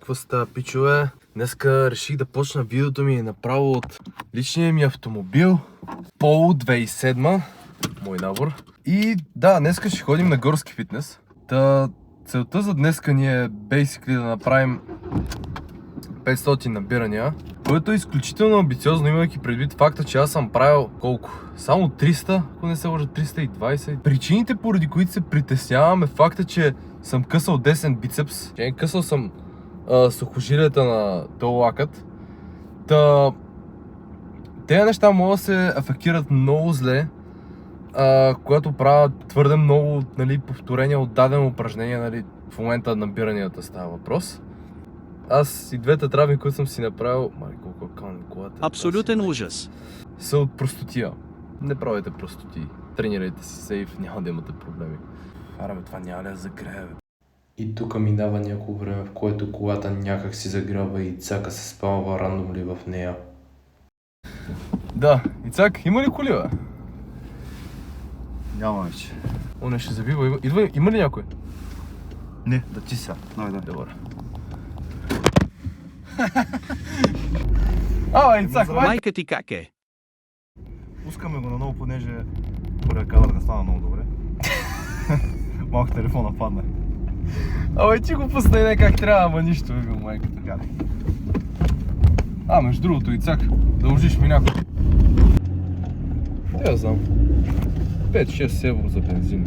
Какво става, пичове? Днеска реших да почна видеото ми направо от личния ми автомобил Polo 2007, мой набор. И да, днеска ще ходим на горски фитнес. Целта за днеска ни е basically да направим 500 набирания, което е изключително амбициозно, имайки предвид факта, че аз съм правил колко? Само 300, ако не се лъжа, 320. Причините, поради които се притеснявам, е факта, че съм късал десен бицепс. Късал съм сухожилията на този лакът. Тези неща могат да се афектират много зле, когато правят твърде много, нали, повторения от дадено упражнение, нали, в момента набиранията става въпрос. Аз и двете травми, които съм си направил, колко акаунт колата. Абсолютен ужас. Са от простотия. Не правете простоти. Тренирайте си сейф, няма да имате проблеми. Араме, това няма ли да загрее, бе? И тук минава няколко време, в което колата някак си загрява и Ицака се спалва рандомли в нея. Да, Ицак, има ли коли, бе? Няма вече. Оне ще завива. Има ли някой? Не, да ти са. Давай, да. Добре. Ицак, Майка ти как е? Пускаме го наново, понеже първият кадър не стана много добре. Малко телефона падна. ти го пусна и не как трябва, ама нищо, бил майката. Така. Между другото, Ицак, дължиш ми някой. Я знам. 5-6 евро за бензин.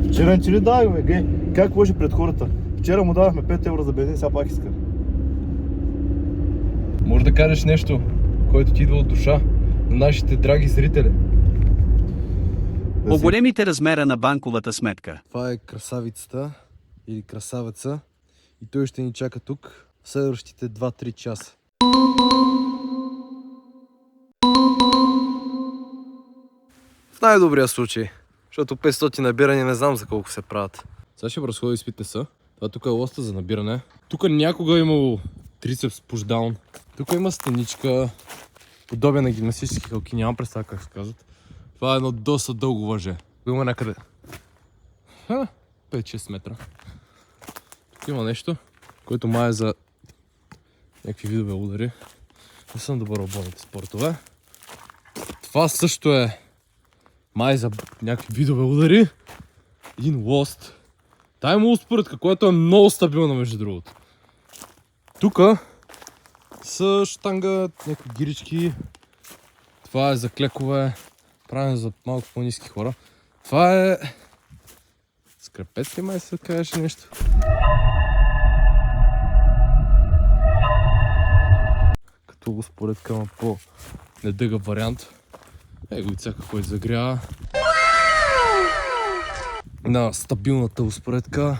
Вчера не ти ли давахме, гей? Как лъжи пред хората? Вчера му давахме 5 евро за бензин, сега пак иска. Може да кажеш нещо, което ти идва от душа на нашите драги зрители. По големите размера на банковата сметка. Това е красавицата или красавеца и той ще ни чака тук в следващите 2-3 часа. В най-добрия случай, защото 500 набирания не знам за колко се правят. Сега ще разходи из фитнеса. Това тук е лоста за набиране. Тук някога е имало трицепс пушдаун. Тук има стеничка, подобие на гимнастически халки, нямам представа как се казват. Това е едно доста дълго въже. Има някъде 5-6 метра. Тук има нещо, което май е за някакви видове удари. Не съм добър в бойните спортове. Това също е май за някакви видове удари. Един лост. Тая има успоредка, която е много стабилна, между другото. Тука са штанга, някакви гирички. Това е за клекове, правено за малко по-ниски хора. Това е скрепец ли май се кажеше нещо? Като успоредка, ама по-недъгъв вариант. Его и всяка кой загрява. На стабилната успоредка.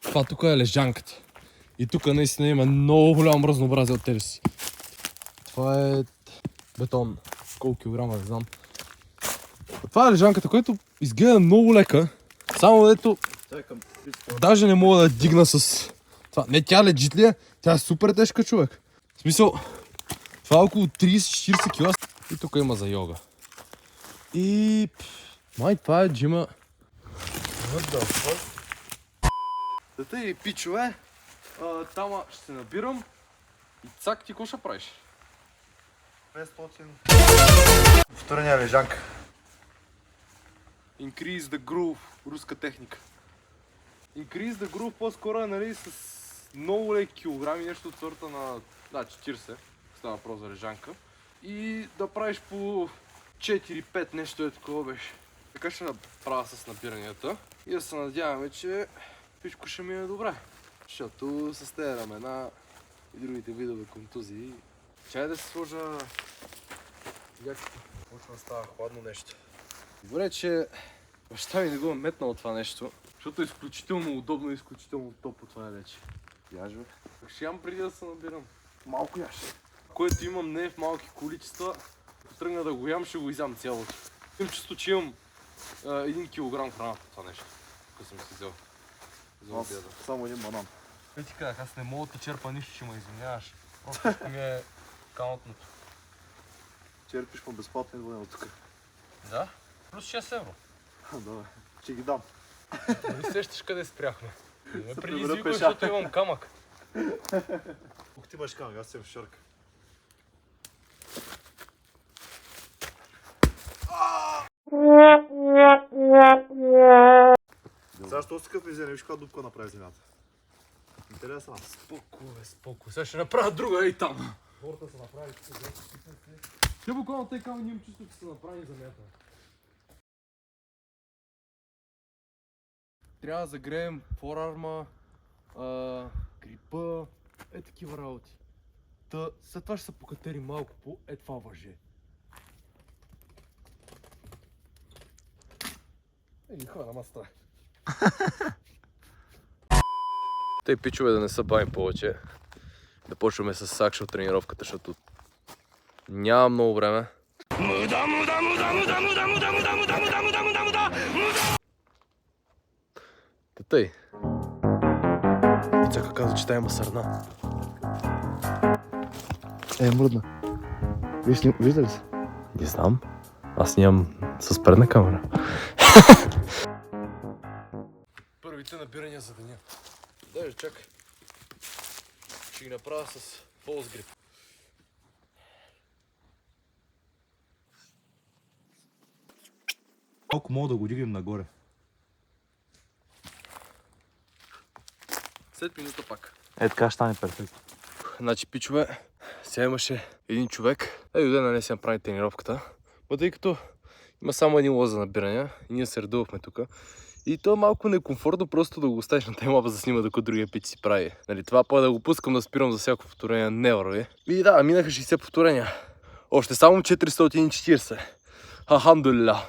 Това тук е лежанката. И тук наистина има много голямо разнообразие от тебе си. Това е бетон. Колко килограма, не знам. Това е лежанката, която изгледа много лека. Само дето даже не мога да дигна с това. Не, тя лежит ли е? Тя е супер тежка, човек. В смисъл, това е около 30-40 кила. И тук има за йога. И май това е джима. Дата и пичове, там ще се набирам и цак, ти какво ще правиш? 500. Втория лежанка. Increase the groove, руска техника. Increase the groove по-скоро е, нали, с много леки килограми, нещо от сорта на 40, става въпрос за лежанка. И да правиш по 4-5, нещо е такова беше. Така ще направя с набиранията и да се надяваме, че всичко ще мине добре. Защото с тези рамена и другите видове контузии. Чай да се сложа якото. Почва да става хладно нещо. Добре, че баща ми не го е метнал това нещо, защото е изключително удобно и изключително топло това е вече. Яж, бе. Ще ям преди да се набирам. Малко яш. Което имам не е в малки количества. Ако тръгна да го ям, ще го изям цялото. Имам чувство, че имам 1 килограм храна по това нещо, като съм си взел за обяда. Само един банан. Ти казах, аз не мога да ти черпа нищо, ще ме извиняваш. Просто ми е каунтното. Черпиш по безплатно идване от тук. Да? Плюс 6 евро. Добре, ще ги дам. Не сещаш къде спряхме. Не ме Се предизвиквай, прибера пеша. защото имам камък. Ух, ти имаш камък, аз съм в шарка. Сега що си къв ми взе, виж каква дупка направи земята. Интересно. Споко. Сега ще направя друга, ей там. Хората са направили. Те буквално тъй камъни имам чувство, че са направени за мята. Трябва да загреем форарма, грипа, такива работи. Та, след това ще се покатери малко по това въже. Ги хвана маста. Тъй пичове да не са бавим повече. Да почваме с сакша от тренировката, защото няма много време. Тъй. Ицака каза, че тая има сърна. Мръдна. Вижда ли се? Не знам. Аз нямам с предна камера. Първите набирания за деня. Даже чакай. Ще ги направя с фолс грип. Малко мога да го дигнем нагоре. След минута пак. Така ще стане перфектно. Значи, пичове, сега имаше един човек. Дойде да не си направи тренировката. Но тъй като има само един лоз за набирания и ние се редувахме тук. И то е малко некомфортно просто да го оставиш на таймлапс да снима, докато другия пич си прави. Нали, това по да го пускам да спирам за всяко повторение не върви. И да, минаха 60 повторения. Още само 440. Алхамдулилlah.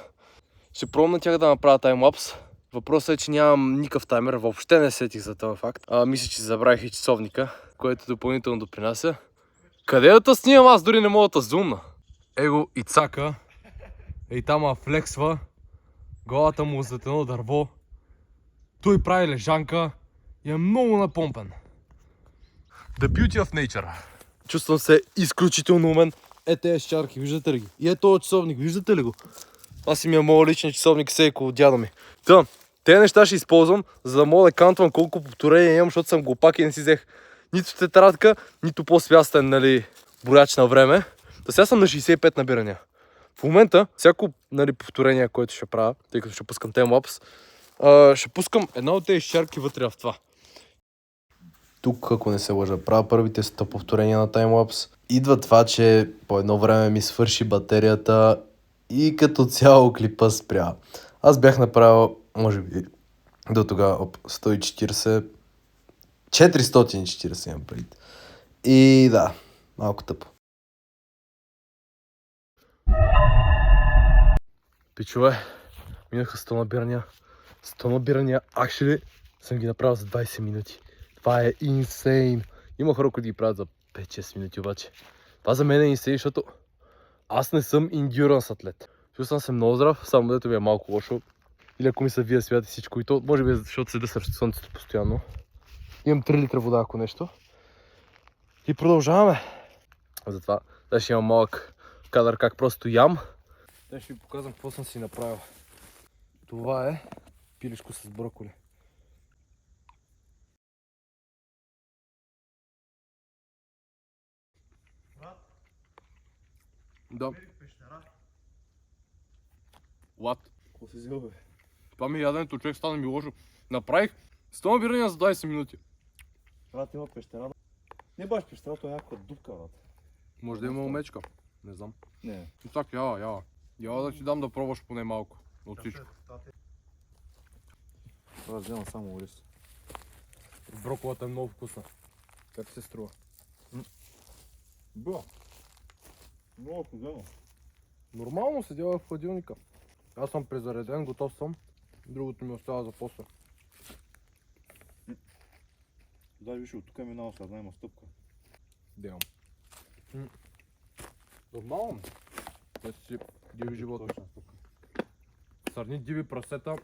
Ще пробвам на тях да направя таймлапс. Въпросът е, че нямам никакъв таймер, въобще не сетих за този факт. Мисля, че забравих и часовника, което допълнително допринася. Къде да те снимам? Аз дори не мога да зумна. Его Ицака. Ей тама флексва. Главата му зад едно дърво. Той прави лежанка и е много напомпен. The beauty of nature. Чувствам се изключително умен. Тези чарки, виждате ли ги? И този часовник, виждате ли го? Аз си ми е моят личен часовник Сейко от дядо ми. Тези неща ще използвам, за да мога да кантвам колко повторения имам, защото съм глупак и не си взех нито тетрадка, нито по-свястен, нали, брояч на време. Та сега съм на 65 набирания. В момента, всяко, нали, повторение, което ще правя, тъй като ще пускам таймлапс, ще пускам една от тези чарки вътре в това. Тук, ако не се лъжа, правя първите 100 повторения на таймлапс. Идва това, че по едно време ми свърши батерията и като цяло клипа спря. Аз бях направил, може би, до тогава 140, 440 имам предвид. И да, малко тъпо. Пичове, минаха 100 набирания. 100 набирания, actually, съм ги направил за 20 минути. Това е инсейн. Има хора, които ги правят за 5-6 минути обаче. Това за мен е инсейн, защото аз не съм endurance атлет. Чувствам се много здрав, само дето ми е малко лошо. Или ако ми се вие свят и всичко и то, може би защото седа срещу слънцето постоянно. Имам 3 литра вода, ако нещо. И продължаваме. Затова днес ще имам малък кадър как просто ям. Днес ще ви показвам какво съм си направил. Това е пилешко с броколи. Да. What? Какво си взел, бе? Това ми е яденето, човек, стана ми лошо. Направих 100 набирания за 20 минути. Брат, има пещера. Не баш пещера, това е някаква дупка, брат. Може да има омечка. Не знам. Не. И так, яла. Яла да ти дам да пробваш поне малко. От всичко. Това взема само ориз. Броколата е много вкусна. Как се струва? Бо. Много взема. Нормално се дела в хладилника. Аз съм презареден, готов съм. Другото ми остава за после. Да, виж, от тук е минало с една има стъпка. Делам. Нормално. Те си диви живота. Сърни диви прасета.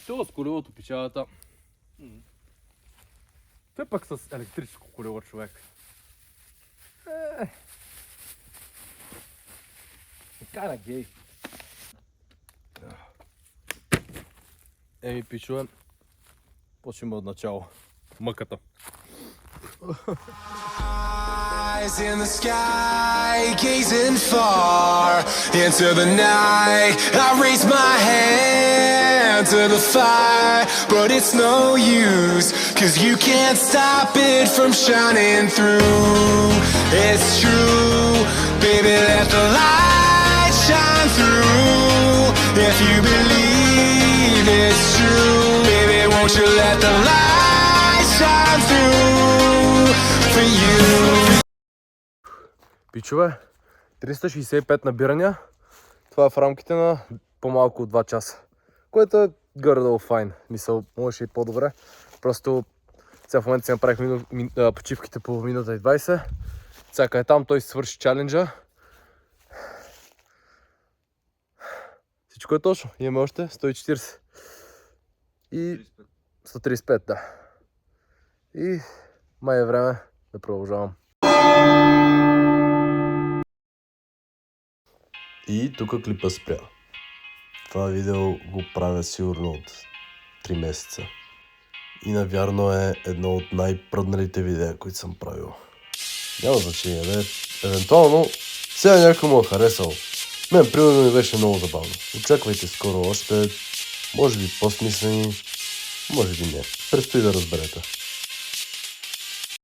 Това с колелото печалата. Те пък с електрическо колело, човек. Kinda гей. Еми, пичове, Почваме от начало. Мъката. Eyes in the sky, gazing far into the night. I raise my hand to the fire, but it's no use, 'cause you can't stop it from shining through. It's true, baby, let the light shine through. If you believe it's true, baby, won't you let the light shine through for you. Пичове, 365 набирания. Това е в рамките на по-малко от 2 часа. Което е горе-долу файн. Мисъл, можеше и по-добре. Просто сега в момента си направих почивките по минута и 20. Цяка е там, той си свърши чаленджа. Всичко е точно. Имаме още 140. И 135, да. И май е време да продължавам. И тук клипа спря. Това видео го правя сигурно от 3 месеца. И навярно е едно от най-пръдналите видеа, които съм правил. Няма значение, бе. Евентуално, сега някой му е харесал. Мен, примерно, ми беше много забавно. Очаквайте скоро още, може би по-смислени, може би не. Предстои да разберете.